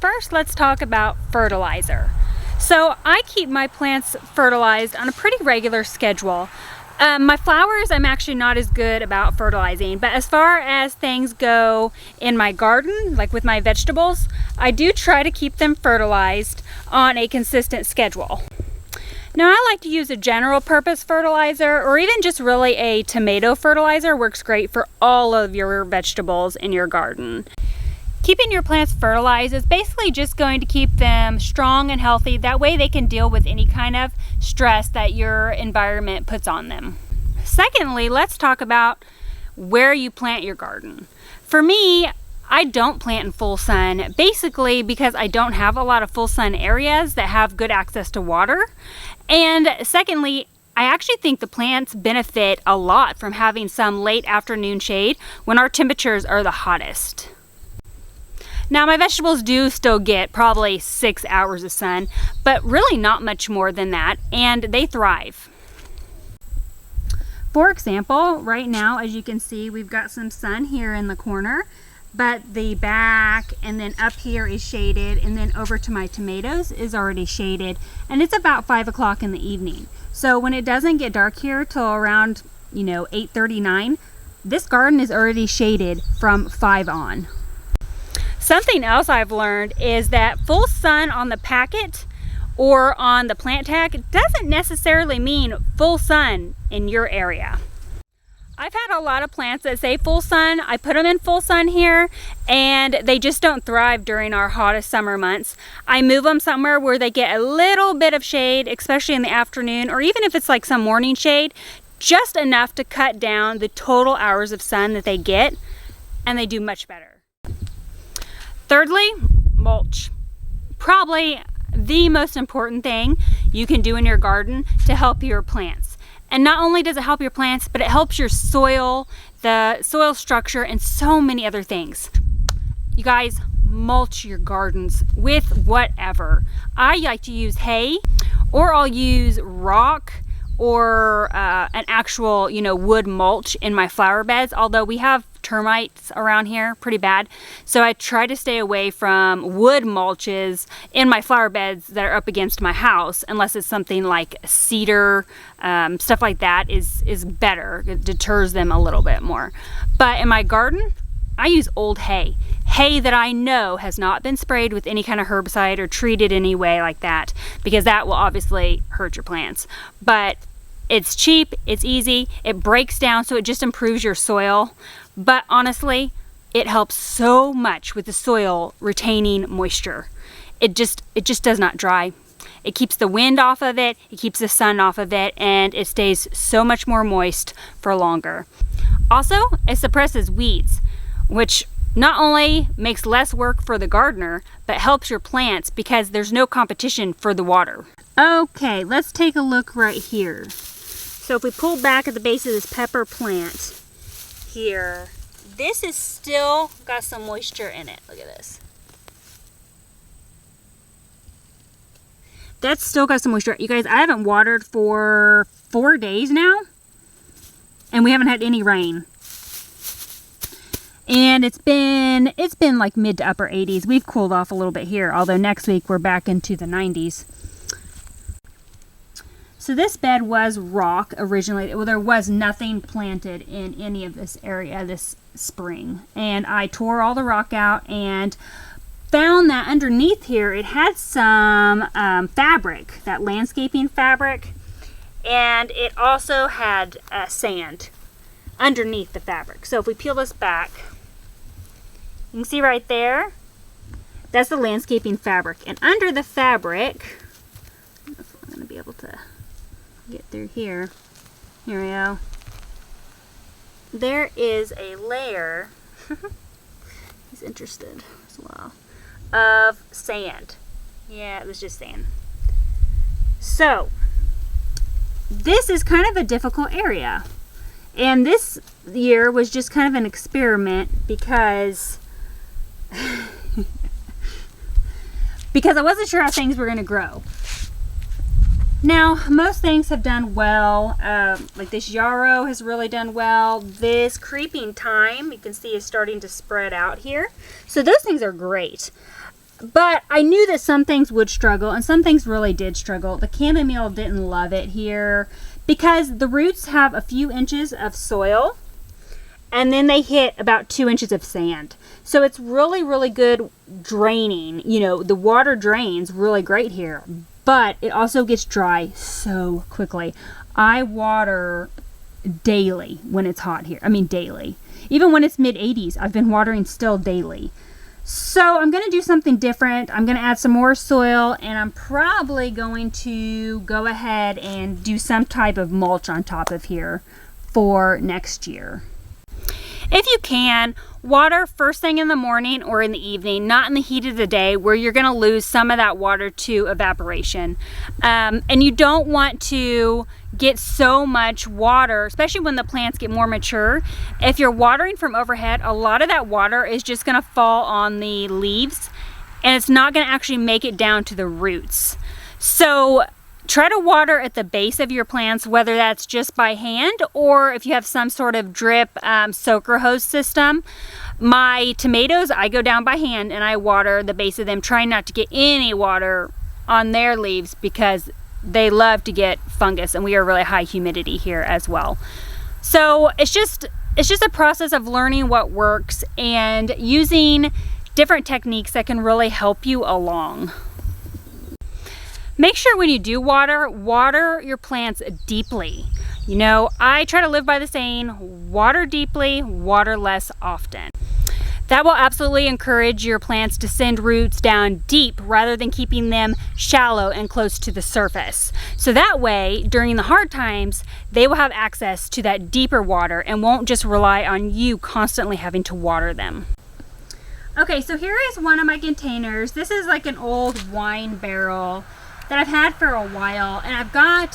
First, let's talk about fertilizer. So I keep my plants fertilized on a pretty regular schedule. My flowers, I'm actually not as good about fertilizing, but as far as things go in my garden, like with my vegetables, I do try to keep them fertilized on a consistent schedule. Now, I like to use a general purpose fertilizer, or even just really a tomato fertilizer works great for all of your vegetables in your garden. Keeping your plants fertilized is basically just going to keep them strong and healthy. That way they can deal with any kind of stress that your environment puts on them. Secondly, let's talk about where you plant your garden. For me, I don't plant in full sun, basically because I don't have a lot of full sun areas that have good access to water. And secondly, I actually think the plants benefit a lot from having some late afternoon shade when our temperatures are the hottest. Now, my vegetables do still get probably 6 hours of sun, but really not much more than that, and they thrive. For example, right now, as you can see, we've got some sun here in the corner, but the back and then up here is shaded, and then over to my tomatoes is already shaded, and it's about 5 o'clock in the evening. So when it doesn't get dark here till around, 8:39, this garden is already shaded from 5 on. Something else I've learned is that full sun on the packet or on the plant tag doesn't necessarily mean full sun in your area. I've had a lot of plants that say full sun. I put them in full sun here and they just don't thrive during our hottest summer months. I move them somewhere where they get a little bit of shade, especially in the afternoon, or even if it's like some morning shade, just enough to cut down the total hours of sun that they get, and they do much better. Thirdly, mulch. Probably the most important thing you can do in your garden to help your plants. And not only does it help your plants, but it helps your soil, the soil structure, and so many other things. You guys, mulch your gardens with whatever. I like to use hay, or I'll use rock, or an actual, wood mulch in my flower beds, although we have termites around here pretty bad, so I try to stay away from wood mulches in my flower beds that are up against my house, unless it's something like cedar, stuff like that is better. It deters them a little bit more. But in my garden, I use old hay that I know has not been sprayed with any kind of herbicide or treated any way like that, because that will obviously hurt your plants. But it's cheap, it's easy, it breaks down, so it just improves your soil. But honestly, it helps so much with the soil retaining moisture. It just does not dry. It keeps the wind off of it, it keeps the sun off of it, and it stays so much more moist for longer. Also, it suppresses weeds, which not only makes less work for the gardener, but helps your plants because there's no competition for the water. Okay, let's take a look right here. So if we pull back at the base of this pepper plant here, this is still got some moisture in it. Look at this. That's still got some moisture. You guys, I haven't watered for 4 days now, and we haven't had any rain. And it's been like mid to upper 80s. We've cooled off a little bit here, although next week we're back into the 90s. So this bed was rock originally. Well, there was nothing planted in any of this area this spring. And I tore all the rock out and found that underneath here it had some fabric, that landscaping fabric, and it also had sand underneath the fabric. So if we peel this back, you can see right there, that's the landscaping fabric. And under the fabric, I don't know if I'm going to be able to get through here. Here we go. There is a layer, he's interested as well, of sand. Yeah, it was just sand. So, this is kind of a difficult area. And this year was just kind of an experiment because because I wasn't sure how things were going to grow. Now, most things have done well. Like this yarrow has really done well. This creeping thyme, you can see, is starting to spread out here. So those things are great. But I knew that some things would struggle, and some things really did struggle. The chamomile didn't love it here because the roots have a few inches of soil, and then they hit about 2 inches of sand. So it's really, really good draining. You know, the water drains really great here, but it also gets dry so quickly. I water daily when it's hot here. I mean, daily. Even when it's mid-80s, I've been watering still daily. So I'm going to do something different. I'm going to add some more soil, and I'm probably going to go ahead and do some type of mulch on top of here for next year. If you can, water first thing in the morning or in the evening, not in the heat of the day where you're going to lose some of that water to evaporation. And you don't want to get so much water, especially when the plants get more mature. If you're watering from overhead, a lot of that water is just going to fall on the leaves, and it's not going to actually make it down to the roots. So try to water at the base of your plants, whether that's just by hand or if you have some sort of drip soaker hose system. My tomatoes, I go down by hand and I water the base of them, trying not to get any water on their leaves because they love to get fungus, and we are really high humidity here as well. So it's just a process of learning what works and using different techniques that can really help you along. Make sure when you do water your plants deeply. You know, I try to live by the saying, water deeply, water less often. That will absolutely encourage your plants to send roots down deep rather than keeping them shallow and close to the surface. So that way, during the hard times, they will have access to that deeper water and won't just rely on you constantly having to water them. Okay, so here is one of my containers. This is like an old wine barrel that I've had for a while, and I've got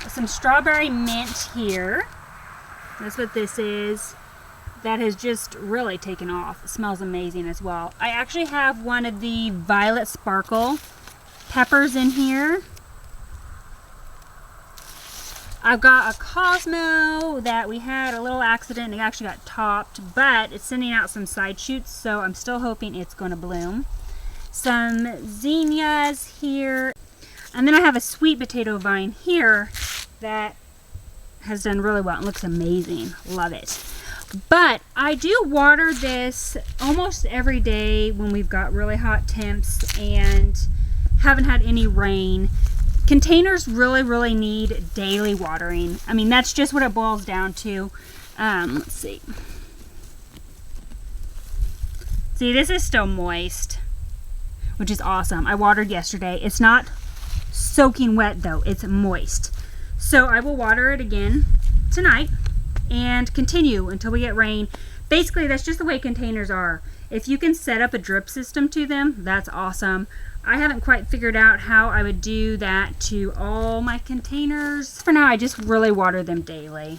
some strawberry mint here. That's what this is. That has just really taken off. It smells amazing as well. I actually have one of the violet sparkle peppers in here. I've got a Cosmo that we had a little accident. It actually got topped, but it's sending out some side shoots, so I'm still hoping it's going to bloom. Some zinnias here. And then I have a sweet potato vine here that has done really well. It looks amazing. Love it. But I do water this almost every day when we've got really hot temps and haven't had any rain. Containers really need daily watering. I mean, that's just what it boils down to. Let's see. See, this is still moist, which is awesome. I watered yesterday. It's not soaking wet though, it's moist. So I will water it again tonight and continue until we get rain. Basically, that's just the way containers are. If you can set up a drip system to them, that's awesome. I haven't quite figured out how I would do that to all my containers. For now, I just really water them daily.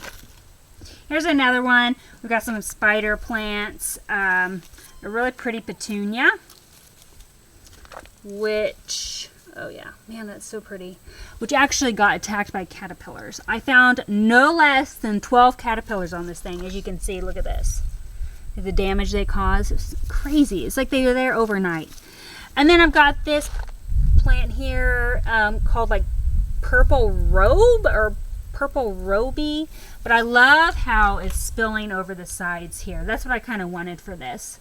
Here's another one. We've got some spider plants. A really pretty petunia, which, oh yeah, man, that's so pretty. Which actually got attacked by caterpillars. I found no less than 12 caterpillars on this thing. As you can see, look at this. The damage they cause is crazy. It's like they were there overnight. And then I've got this plant here called like purple robe or purple roby. But I love how it's spilling over the sides here. That's what I kind of wanted for this.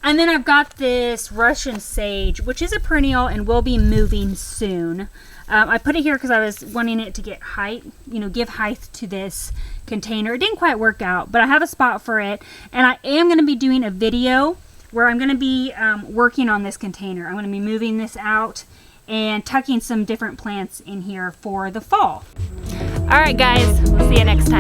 And then I've got this Russian sage, which is a perennial and will be moving soon. I put it here because I was wanting it to get height, you know, give height to this container. It didn't quite work out, but I have a spot for it. And I am going to be doing a video where I'm going to be working on this container. I'm going to be moving this out and tucking some different plants in here for the fall. All right, guys, we'll see you next time.